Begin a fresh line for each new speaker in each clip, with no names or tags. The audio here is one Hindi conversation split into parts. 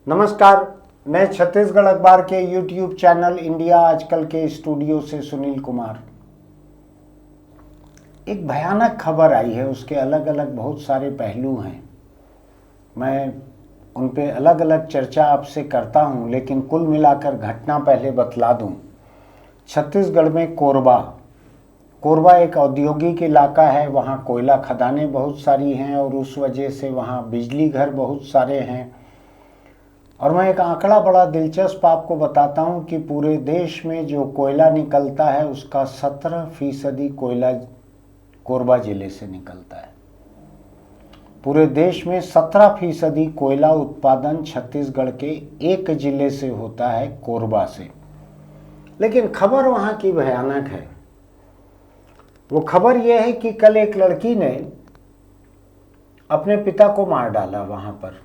नमस्कार। मैं छत्तीसगढ़ अखबार के यूट्यूब चैनल इंडिया आजकल के स्टूडियो से सुनील कुमार। एक भयानक खबर आई है, उसके अलग अलग बहुत सारे पहलू हैं। मैं उन पे अलग अलग चर्चा आपसे करता हूं, लेकिन कुल मिलाकर घटना पहले बतला दूं। छत्तीसगढ़ में कोरबा एक औद्योगिक इलाका है। वहाँ कोयला खदानें बहुत सारी हैं और उस वजह से वहाँ बिजली घर बहुत सारे हैं। और मैं एक आंकड़ा बड़ा दिलचस्प आपको बताता हूं कि पूरे देश में जो कोयला निकलता है उसका 17% कोयला कोरबा जिले से निकलता है। पूरे देश में 17% कोयला उत्पादन छत्तीसगढ़ के एक जिले से होता है, कोरबा से। लेकिन खबर वहां की भयानक है। वो खबर यह है कि कल एक लड़की ने अपने पिता को मार डाला। वहां पर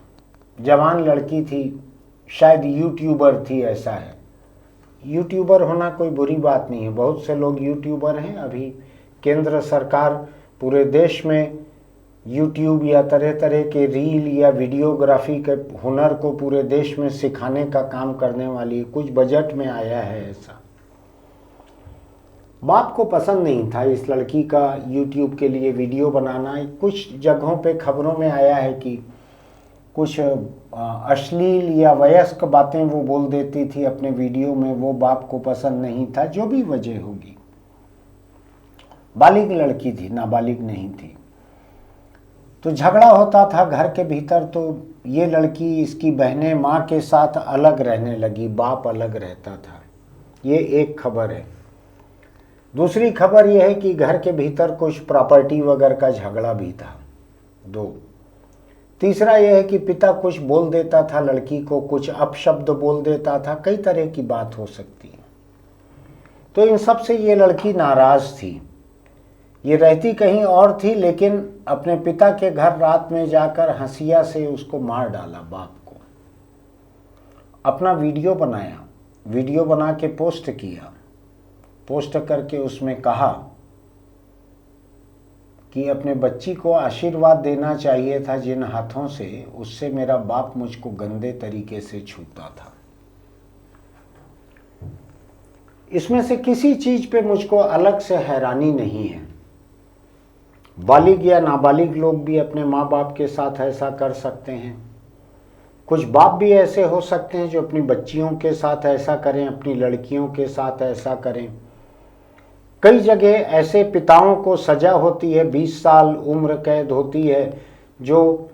जवान लड़की थी, शायद यूट्यूबर थी, ऐसा है। यूट्यूबर होना कोई बुरी बात नहीं है, बहुत से लोग यूट्यूबर हैं। अभी केंद्र सरकार पूरे देश में यूट्यूब या तरह तरह के रील या वीडियोग्राफी के हुनर को पूरे देश में सिखाने का काम करने वाली है। कुछ बजट में आया है ऐसा। बाप को पसंद नहीं था इस लड़की का यूट्यूब के लिए वीडियो बनाना। कुछ जगहों पे खबरों में आया है कि कुछ अश्लील या वयस्क बातें वो बोल देती थी अपने वीडियो में। वो बाप को पसंद नहीं था, जो भी वजह होगी। बालिग लड़की थी, नाबालिग नहीं थी। तो झगड़ा होता था घर के भीतर। तो ये लड़की, इसकी बहनें माँ के साथ अलग रहने लगी, बाप अलग रहता था। ये एक खबर है। दूसरी खबर यह है कि घर के भीतर कुछ प्रॉपर्टी वगैरह का झगड़ा भी था। दो। तीसरा यह है कि पिता कुछ बोल देता था लड़की को, कुछ अपशब्द बोल देता था। कई तरह की बात हो सकती है। तो इन सब से ये लड़की नाराज थी। ये रहती कहीं और थी, लेकिन अपने पिता के घर रात में जाकर हंसिया से उसको मार डाला, बाप को। अपना वीडियो बनाया, वीडियो बना के पोस्ट किया। पोस्ट करके उसमें कहा कि अपने बच्ची को आशीर्वाद देना चाहिए था जिन हाथों से, उससे मेरा बाप मुझको गंदे तरीके से छूता था। इसमें से किसी चीज पे मुझको अलग से हैरानी नहीं है। बालिग या नाबालिग लोग भी अपने माँ बाप के साथ ऐसा कर सकते हैं। कुछ बाप भी ऐसे हो सकते हैं जो अपनी बच्चियों के साथ ऐसा करें, अपनी लड़कियों के साथ ऐसा करें। कई जगह ऐसे पिताओं को सजा होती है, 20 साल उम्र कैद होती है, जो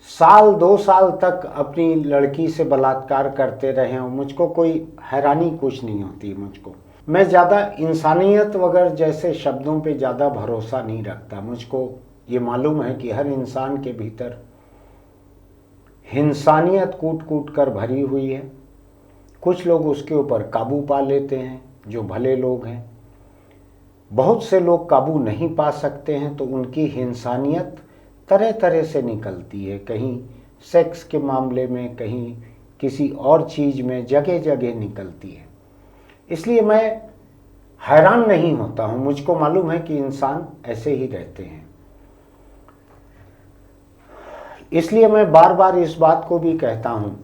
साल 2 साल तक अपनी लड़की से बलात्कार करते रहे हैं। मुझको कोई हैरानी कुछ नहीं होती। मुझको, मैं ज़्यादा इंसानियत वगैरह जैसे शब्दों पे ज़्यादा भरोसा नहीं रखता। मुझको ये मालूम है कि हर इंसान के भीतर इंसानियत कूट कूट कर भरी हुई है। कुछ लोग उसके ऊपर काबू पा लेते हैं, जो भले लोग हैं। बहुत से लोग काबू नहीं पा सकते हैं, तो उनकी इंसानियत तरह तरह से निकलती है। कहीं सेक्स के मामले में, कहीं किसी और चीज़ में, जगह जगह निकलती है। इसलिए मैं हैरान नहीं होता हूँ। मुझको मालूम है कि इंसान ऐसे ही रहते हैं। इसलिए मैं बार बार इस बात को भी कहता हूँ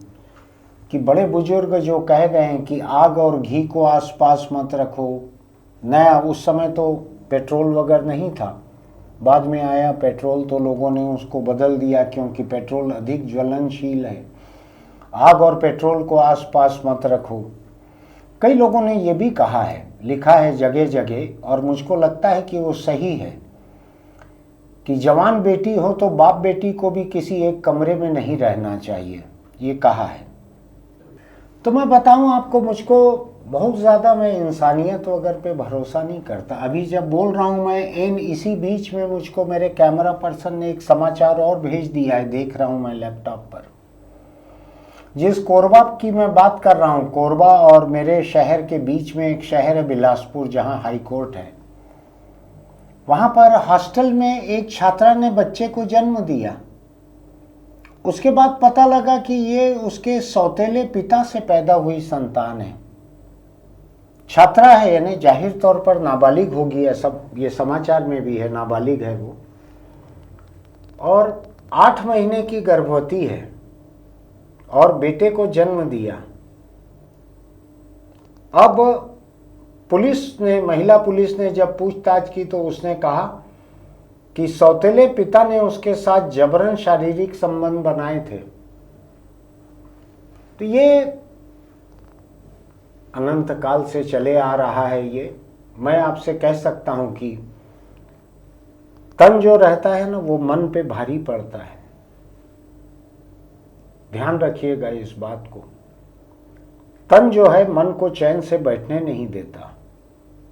कि बड़े बुजुर्ग जो कह गए हैं कि आग और घी को आसपास मत रखो। नया उस समय तो पेट्रोल वगैरह नहीं था, बाद में आया पेट्रोल, तो लोगों ने उसको बदल दिया क्योंकि पेट्रोल अधिक ज्वलनशील है। आग और पेट्रोल को आसपास मत रखो। कई लोगों ने ये भी कहा है, लिखा है जगह जगह, और मुझको लगता है कि वो सही है, कि जवान बेटी हो तो बाप बेटी को भी किसी एक कमरे में नहीं रहना चाहिए, ये कहा है। तो मैं बताऊं आपको, मुझको बहुत ज़्यादा मैं इंसानियत वगैरह पे भरोसा नहीं करता। अभी जब बोल रहा हूँ मैं, इसी बीच में मुझको मेरे कैमरा पर्सन ने एक समाचार और भेज दिया है, देख रहा हूँ मैं लैपटॉप पर। जिस कोरबा की मैं बात कर रहा हूँ, कोरबा और मेरे शहर के बीच में एक शहर है बिलासपुर, जहाँ हाई कोर्ट है। वहाँ पर हॉस्टल में एक छात्रा ने बच्चे को जन्म दिया। उसके बाद पता लगा कि ये उसके सौतेले पिता से पैदा हुई संतान है। छात्रा है, यानी जाहिर तौर पर नाबालिग होगी, ऐसा ये समाचार में भी है, नाबालिग है वो, और 8 महीने की गर्भवती है। और बेटे को जन्म दिया। अब पुलिस ने, महिला पुलिस ने जब पूछताछ की तो उसने कहा कि सौतेले पिता ने उसके साथ जबरन शारीरिक संबंध बनाए थे। तो ये अनंत काल से चले आ रहा है। ये मैं आपसे कह सकता हूं कि तन जो रहता है ना, वो मन पे भारी पड़ता है। ध्यान रखिएगा इस बात को। तन जो है मन को चैन से बैठने नहीं देता,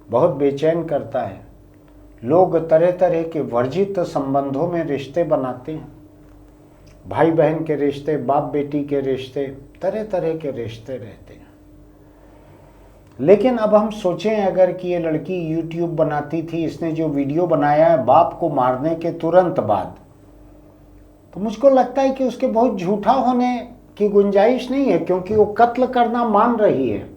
बहुत बेचैन करता है। लोग तरह तरह के वर्जित संबंधों में रिश्ते बनाते हैं, भाई बहन के रिश्ते, बाप बेटी के रिश्ते, तरह तरह के रिश्ते रहते हैं। लेकिन अब हम सोचें अगर कि ये लड़की YouTube बनाती थी, इसने जो वीडियो बनाया है बाप को मारने के तुरंत बाद, तो मुझको लगता है कि उसके बहुत झूठा होने की गुंजाइश नहीं है, क्योंकि वो कत्ल करना मान रही है।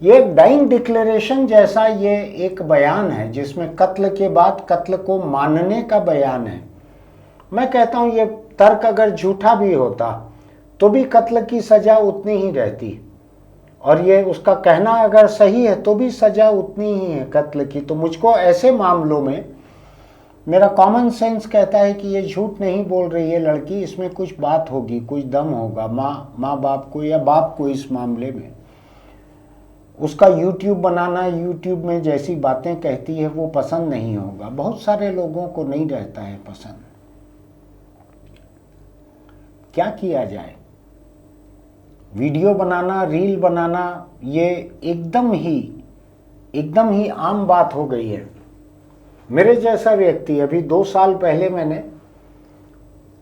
ये एक डाइंग डिक्लेरेशन जैसा ये एक बयान है, जिसमें कत्ल के बाद कत्ल को मानने का बयान है। मैं कहता हूं ये तर्क अगर झूठा भी होता तो भी कत्ल की सजा उतनी ही रहती, और ये उसका कहना अगर सही है तो भी सजा उतनी ही है कत्ल की। तो मुझको ऐसे मामलों में मेरा कॉमन सेंस कहता है कि ये झूठ नहीं बोल रही है लड़की, इसमें कुछ बात होगी, कुछ दम होगा। माँ बाप को या बाप को इस मामले में उसका YouTube बनाना, YouTube में जैसी बातें कहती है वो पसंद नहीं होगा। बहुत सारे लोगों को नहीं रहता है पसंद। क्या किया जाए? वीडियो बनाना, रील बनाना, ये एकदम ही आम बात हो गई है। मेरे जैसा व्यक्ति, अभी 2 साल पहले मैंने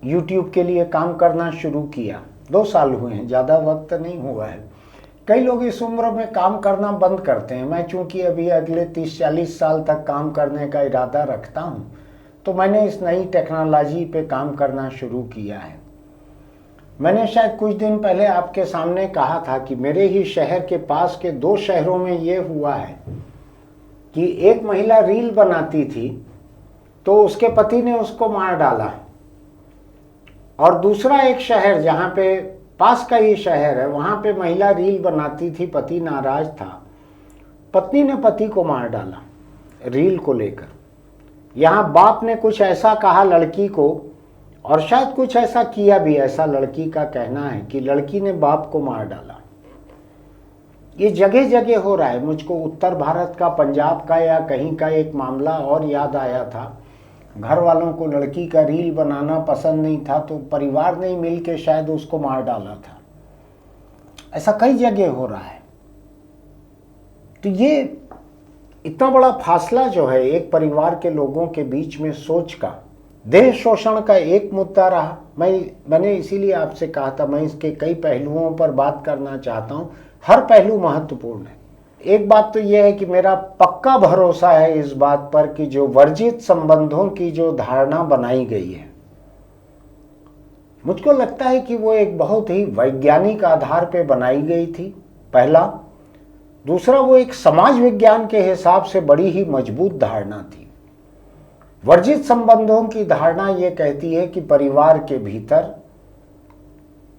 YouTube के लिए काम करना शुरू किया। 2 साल हुए हैं, ज़्यादा वक्त नहीं हुआ है। कई लोग इस उम्र में काम करना बंद करते हैं। मैं चूंकि अभी अगले 30-40 साल तक काम करने का इरादा रखता हूँ, तो मैंने इस नई टेक्नोलॉजी पे काम करना शुरू किया है। मैंने शायद कुछ दिन पहले आपके सामने कहा था कि मेरे ही शहर के पास के 2 शहरों में ये हुआ है कि एक महिला रील बनाती थी तो उसके पति ने उसको मार डाला, और दूसरा एक शहर जहाँ पे पास का ही शहर है, वहाँ पे महिला रील बनाती थी, पति नाराज था, पत्नी ने पति को मार डाला रील को लेकर। यहाँ बाप ने कुछ ऐसा कहा लड़की को, और शायद कुछ ऐसा किया भी, ऐसा लड़की का कहना है कि लड़की ने बाप को मार डाला। ये जगह जगह हो रहा है। मुझको उत्तर भारत का, पंजाब का या कहीं का एक मामला और याद आया था। घर वालों को लड़की का रील बनाना पसंद नहीं था, तो परिवार ने मिल के शायद उसको मार डाला था। ऐसा कई जगह हो रहा है। तो ये इतना बड़ा फासला जो है एक परिवार के लोगों के बीच में सोच का, देह शोषण का एक मुद्दा रहा। मैंने इसीलिए आपसे कहा था मैं इसके कई पहलुओं पर बात करना चाहता हूँ। हर पहलू महत्वपूर्ण है। एक बात तो यह है कि मेरा पक्का भरोसा है इस बात पर कि जो वर्जित संबंधों की जो धारणा बनाई गई है, मुझको लगता है कि वो एक बहुत ही वैज्ञानिक आधार पर बनाई गई थी, पहला। दूसरा, वो एक समाज विज्ञान के हिसाब से बड़ी ही मजबूत धारणा थी। वर्जित संबंधों की धारणा ये कहती है कि परिवार के भीतर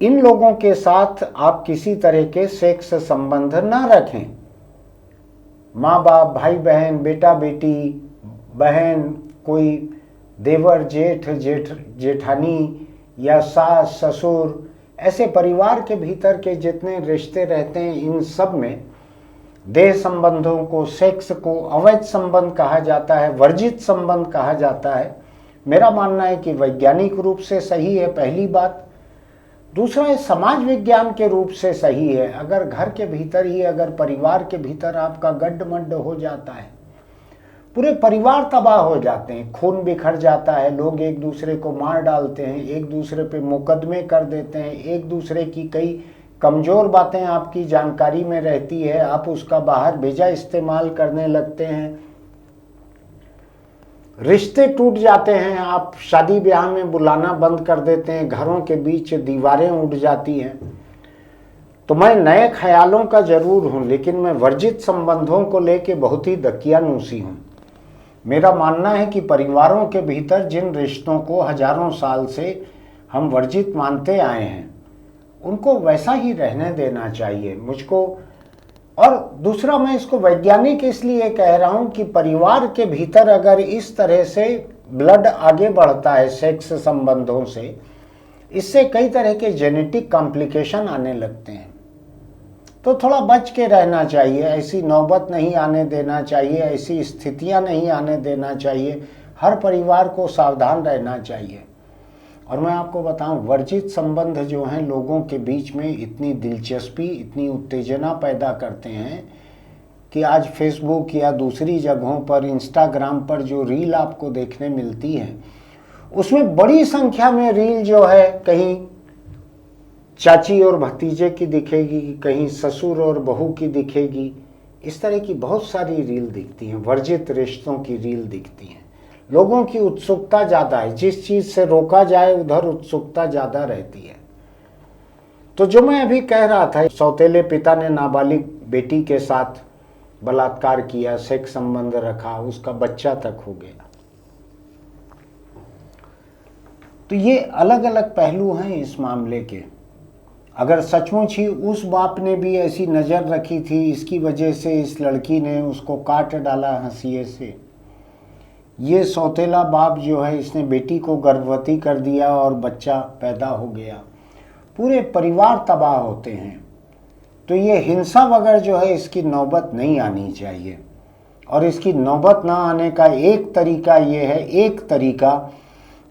इन लोगों के साथ आप किसी तरह के सेक्स संबंध ना रखें। माँ बाप, भाई बहन, बेटा बेटी, बहन, कोई देवर जेठानी या सास ससुर, ऐसे परिवार के भीतर के जितने रिश्ते रहते हैं, इन सब में देह संबंधों को, सेक्स को अवैध संबंध कहा जाता है, वर्जित संबंध कहा जाता है। मेरा मानना है कि वैज्ञानिक रूप से सही है, पहली बात। दूसरा, ये समाज विज्ञान के रूप से सही है। अगर घर के भीतर ही, अगर परिवार के भीतर आपका गड्ढ-मड्ढ हो जाता है, पूरे परिवार तबाह हो जाते हैं, खून बिखर जाता है, लोग एक दूसरे को मार डालते हैं, एक दूसरे पे मुकदमे कर देते हैं, एक दूसरे की कई कमज़ोर बातें आपकी जानकारी में रहती है, आप उसका बाहर भेजा इस्तेमाल करने लगते हैं, रिश्ते टूट जाते हैं, आप शादी ब्याह में बुलाना बंद कर देते हैं, घरों के बीच दीवारें उठ जाती हैं। तो मैं नए ख्यालों का जरूर हूं, लेकिन मैं वर्जित संबंधों को लेके बहुत ही दकियानूसी हूं। मेरा मानना है कि परिवारों के भीतर जिन रिश्तों को हजारों साल से हम वर्जित मानते आए हैं, उनको वैसा ही रहने देना चाहिए मुझको। और दूसरा, मैं इसको वैज्ञानिक इसलिए कह रहा हूं कि परिवार के भीतर अगर इस तरह से ब्लड आगे बढ़ता है सेक्स संबंधों से, इससे कई तरह के जेनेटिक कॉम्प्लिकेशन आने लगते हैं। तो थोड़ा बच के रहना चाहिए, ऐसी नौबत नहीं आने देना चाहिए, ऐसी स्थितियां नहीं आने देना चाहिए। हर परिवार को सावधान रहना चाहिए। और मैं आपको बताऊं, वर्जित संबंध जो हैं लोगों के बीच में इतनी दिलचस्पी, इतनी उत्तेजना पैदा करते हैं कि आज फेसबुक या दूसरी जगहों पर, इंस्टाग्राम पर जो रील आपको देखने मिलती है, उसमें बड़ी संख्या में रील जो है कहीं चाची और भतीजे की दिखेगी, कहीं ससुर और बहू की दिखेगी। इस तरह की बहुत सारी रील दिखती हैं, वर्जित रिश्तों की रील दिखती हैं। लोगों की उत्सुकता ज़्यादा है, जिस चीज़ से रोका जाए उधर उत्सुकता ज़्यादा रहती है। तो जो मैं अभी कह रहा था, सौतेले पिता ने नाबालिग बेटी के साथ बलात्कार किया, सेक्स संबंध रखा, उसका बच्चा तक हो गया। तो ये अलग अलग पहलू हैं इस मामले के। अगर सचमुच ही उस बाप ने भी ऐसी नज़र रखी थी, इसकी वजह से इस लड़की ने उसको काट डाला हंसिए से, ये सौतेला बाप जो है इसने बेटी को गर्भवती कर दिया और बच्चा पैदा हो गया, पूरे परिवार तबाह होते हैं। तो ये हिंसा वगैरह जो है इसकी नौबत नहीं आनी चाहिए। और इसकी नौबत ना आने का एक तरीका ये है, एक तरीका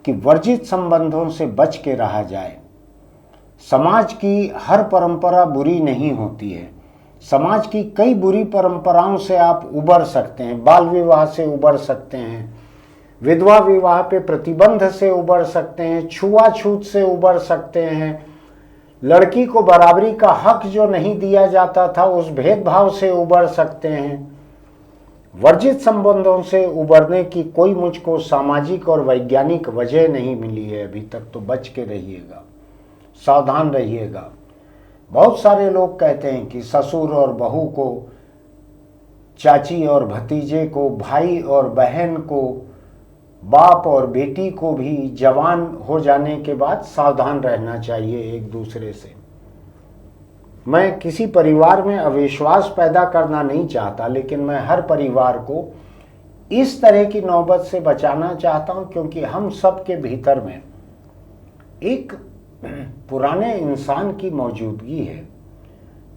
कि वर्जित संबंधों से बच के रहा जाए। समाज की हर परंपरा बुरी नहीं होती है। समाज की कई बुरी परंपराओं से आप उबर सकते हैं। बाल विवाह से उबर सकते हैं, विधवा विवाह पे प्रतिबंध से उबर सकते हैं, छुआछूत से उबर सकते हैं, लड़की को बराबरी का हक जो नहीं दिया जाता था उस भेदभाव से उबर सकते हैं। वर्जित संबंधों से उबरने की कोई मुझको सामाजिक और वैज्ञानिक वजह नहीं मिली है अभी तक। तो बच के रहिएगा, सावधान रहिएगा। बहुत सारे लोग कहते हैं कि ससुर और बहू को, चाची और भतीजे को, भाई और बहन को, बाप और बेटी को भी जवान हो जाने के बाद सावधान रहना चाहिए एक दूसरे से। मैं किसी परिवार में अविश्वास पैदा करना नहीं चाहता, लेकिन मैं हर परिवार को इस तरह की नौबत से बचाना चाहता हूं, क्योंकि हम सब के भीतर में एक पुराने इंसान की मौजूदगी है,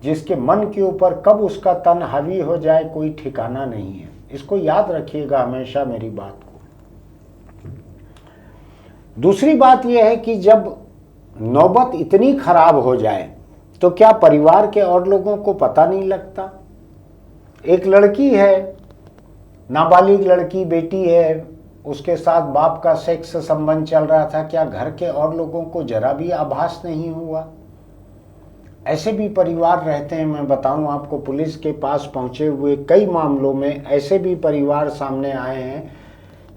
जिसके मन के ऊपर कब उसका तन हावी हो जाए कोई ठिकाना नहीं है। इसको याद रखिएगा हमेशा मेरी बात को। दूसरी बात यह है कि जब नौबत इतनी खराब हो जाए तो क्या परिवार के और लोगों को पता नहीं लगता? एक लड़की है, नाबालिग लड़की, बेटी है, उसके साथ बाप का सेक्स संबंध चल रहा था, क्या घर के और लोगों को जरा भी आभास नहीं हुआ? ऐसे भी परिवार रहते हैं। मैं बताऊं आपको, पुलिस के पास पहुंचे हुए कई मामलों में ऐसे भी परिवार सामने आए हैं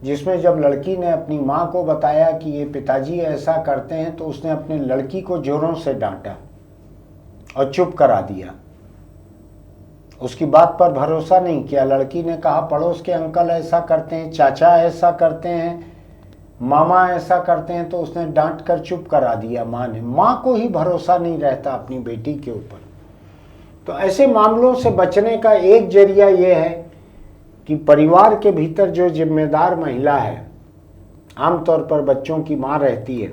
जिसमें जब लड़की ने अपनी माँ को बताया कि ये पिताजी ऐसा करते हैं, तो उसने अपनी लड़की को जोरों से डांटा और चुप करा दिया। उसकी बात पर भरोसा नहीं किया। लड़की ने कहा पड़ोस के अंकल ऐसा करते हैं, चाचा ऐसा करते हैं, मामा ऐसा करते हैं, तो उसने डांट कर चुप करा दिया माँ ने। माँ को ही भरोसा नहीं रहता अपनी बेटी के ऊपर। तो ऐसे मामलों से बचने का एक जरिया यह है कि परिवार के भीतर जो जिम्मेदार महिला है, आमतौर पर बच्चों की माँ रहती है,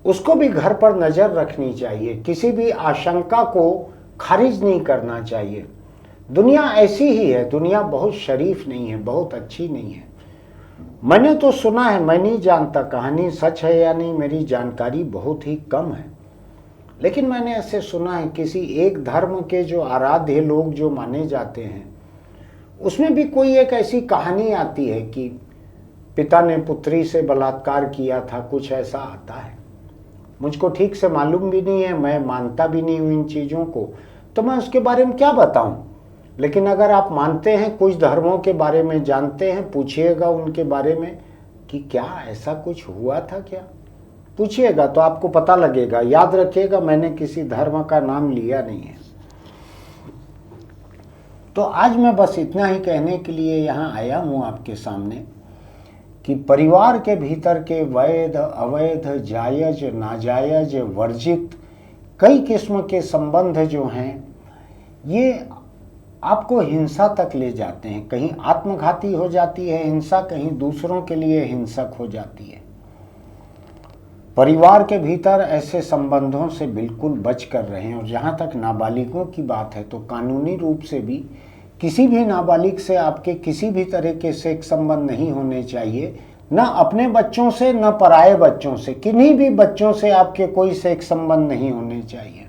उसको भी घर पर नज़र रखनी चाहिए। किसी भी आशंका को खारिज नहीं करना चाहिए। दुनिया ऐसी ही है, दुनिया बहुत शरीफ नहीं है, बहुत अच्छी नहीं है। मैंने तो सुना है, मैं नहीं जानता कहानी सच है या नहीं, मेरी जानकारी बहुत ही कम है, लेकिन मैंने ऐसे सुना है किसी एक धर्म के जो आराध्य लोग जो माने जाते हैं, उसमें भी कोई एक ऐसी कहानी आती है कि पिता ने पुत्री से बलात्कार किया था, कुछ ऐसा आता है। मुझको ठीक से मालूम भी नहीं है, मैं मानता भी नहीं हूँ इन चीज़ों को, तो मैं उसके बारे में क्या बताऊँ। लेकिन अगर आप मानते हैं, कुछ धर्मों के बारे में जानते हैं, पूछिएगा उनके बारे में कि क्या ऐसा कुछ हुआ था क्या, पूछिएगा तो आपको पता लगेगा। याद रखिएगा, मैंने किसी धर्म का नाम लिया नहीं है। तो आज मैं बस इतना ही कहने के लिए यहाँ आया हूँ आपके सामने कि परिवार के भीतर के वैध, अवैध, जायज, नाजायज, वर्जित कई किस्म के संबंध जो हैं ये आपको हिंसा तक ले जाते हैं। कहीं आत्मघाती हो जाती है हिंसा, कहीं दूसरों के लिए हिंसक हो जाती है। परिवार के भीतर ऐसे संबंधों से बिल्कुल बच कर रहें। और जहाँ तक नाबालिगों की बात है तो कानूनी रूप से भी किसी भी नाबालिग से आपके किसी भी तरीके से एक संबंध नहीं होने चाहिए, न अपने बच्चों से न पराये बच्चों से, किन्हीं भी बच्चों से आपके कोई से एक संबंध नहीं होने चाहिए।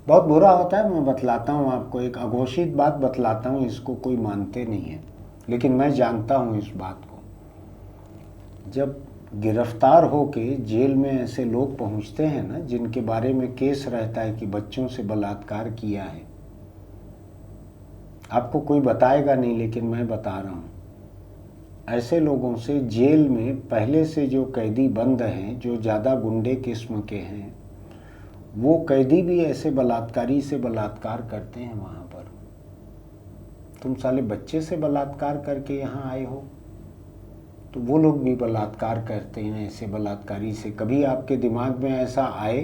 बहुत बुरा होता है, मैं बतलाता हूँ आपको, एक अघोषित बात बतलाता हूँ, इसको कोई मानते नहीं है लेकिन मैं जानता हूँ इस बात को। जब गिरफ्तार होके जेल में ऐसे लोग पहुँचते हैं ना जिनके बारे में केस रहता है कि बच्चों से बलात्कार किया है, आपको कोई बताएगा नहीं लेकिन मैं बता रहा हूँ, ऐसे लोगों से जेल में पहले से जो कैदी बंद हैं, जो ज़्यादा गुंडे किस्म के हैं, वो कैदी भी ऐसे बलात्कारी से बलात्कार करते हैं वहाँ पर। तुम साले बच्चे से बलात्कार करके यहाँ आए हो, तो वो लोग भी बलात्कार करते हैं ऐसे बलात्कारी से। कभी आपके दिमाग में ऐसा आए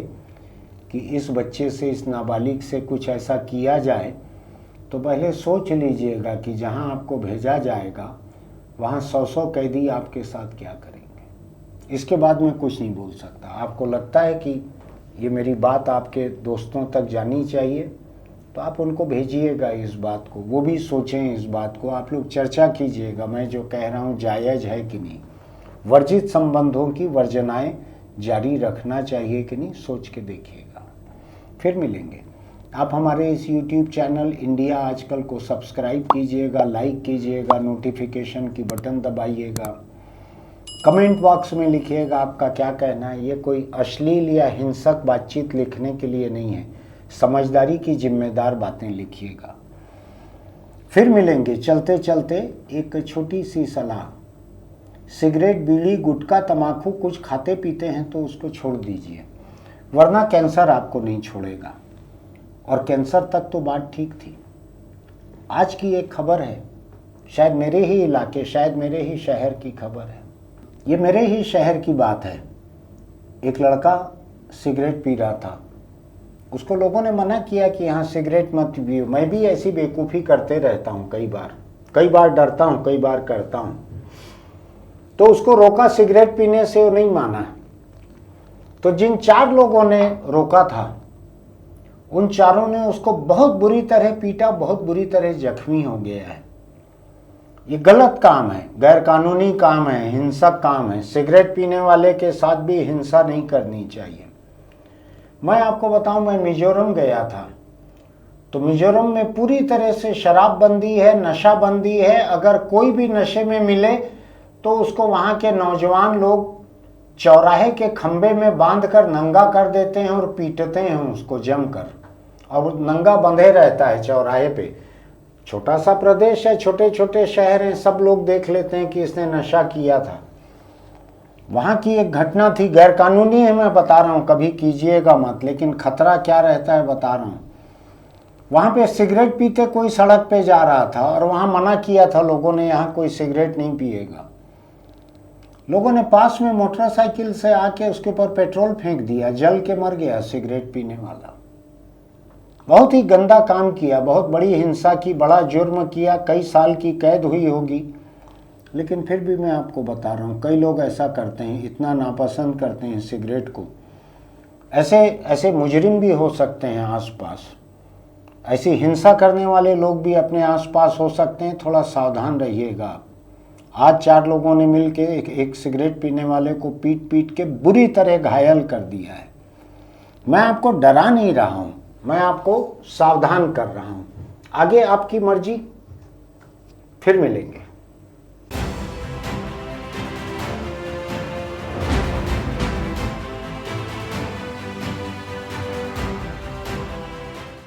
कि इस बच्चे से, इस नाबालिग से कुछ ऐसा किया जाए, तो पहले सोच लीजिएगा कि जहाँ आपको भेजा जाएगा वहाँ 100 कैदी आपके साथ क्या करेंगे। इसके बाद मैं कुछ नहीं बोल सकता। आपको लगता है कि ये मेरी बात आपके दोस्तों तक जानी चाहिए तो आप उनको भेजिएगा इस बात को, वो भी सोचें इस बात को, आप लोग चर्चा कीजिएगा मैं जो कह रहा हूँ जायज़ है कि नहीं, वर्जित संबंधों की वर्जनाएं जारी रखना चाहिए कि नहीं, सोच के देखिएगा। फिर मिलेंगे। आप हमारे इस YouTube चैनल इंडिया आजकल को सब्सक्राइब कीजिएगा, लाइक कीजिएगा, नोटिफिकेशन की बटन दबाइएगा, कमेंट बॉक्स में लिखिएगा आपका क्या कहना है। ये कोई अश्लील या हिंसक बातचीत लिखने के लिए नहीं है, समझदारी की जिम्मेदार बातें लिखिएगा। फिर मिलेंगे। चलते चलते एक छोटी सी सलाह, सिगरेट, बीड़ी, गुटखा, तम्बाकू कुछ खाते पीते हैं तो उसको छोड़ दीजिए, वरना कैंसर आपको नहीं छोड़ेगा। और कैंसर तक तो बात ठीक थी। आज की एक खबर है, शायद मेरे ही इलाके, शायद मेरे ही शहर की खबर है। ये मेरे ही शहर की बात है। एक लड़का सिगरेट पी रहा था, उसको लोगों ने मना किया कि यहाँ सिगरेट मत पियो। मैं भी ऐसी बेवकूफ़ी करते रहता हूँ, कई बार डरता हूँ, कई बार करता हूँ। तो उसको रोका सिगरेट पीने से, वो नहीं माना। तो जिन 4 लोगों ने रोका था उन चारों ने उसको बहुत बुरी तरह पीटा, बहुत बुरी तरह जख्मी हो गया है। ये गलत काम है, गैरकानूनी काम है, हिंसक काम है। सिगरेट पीने वाले के साथ भी हिंसा नहीं करनी चाहिए। मैं आपको बताऊं, मैं मिजोरम गया था, तो मिजोरम में पूरी तरह से शराब बंदी है, नशा बंदी है। अगर कोई भी नशे में मिले तो उसको वहाँ के नौजवान लोग चौराहे के खंबे में बांध कर नंगा कर देते हैं और पीटते हैं उसको जमकर, और नंगा बंधे रहता है चौराहे पे। छोटा सा प्रदेश है, छोटे छोटे शहर हैं, सब लोग देख लेते हैं कि इसने नशा किया था। वहाँ की एक घटना थी, गैरकानूनी है मैं बता रहा हूँ, कभी कीजिएगा मत, लेकिन खतरा क्या रहता है बता रहा हूँ। वहाँ पे सिगरेट पीते कोई सड़क पे जा रहा था और वहाँ मना किया था लोगों ने, यहाँ कोई सिगरेट नहीं पिएगा। लोगों ने पास में मोटरसाइकिल से आके उसके ऊपर पेट्रोल फेंक दिया, जल के मर गया सिगरेट पीने वाला। बहुत ही गंदा काम किया, बहुत बड़ी हिंसा की, बड़ा जुर्म किया, कई साल की कैद हुई होगी। लेकिन फिर भी मैं आपको बता रहा हूँ, कई लोग ऐसा करते हैं, इतना नापसंद करते हैं सिगरेट को। ऐसे मुजरिम भी हो सकते हैं आसपास, ऐसी हिंसा करने वाले लोग भी अपने आसपास हो सकते हैं, थोड़ा सावधान रहिएगा। आज 4 लोगों ने मिलके एक सिगरेट पीने वाले को पीट पीट के बुरी तरह घायल कर दिया है। मैं आपको डरा नहीं रहा हूँ, मैं आपको सावधान कर रहा हूँ। आगे आपकी मर्जी। फिर मिलेंगे।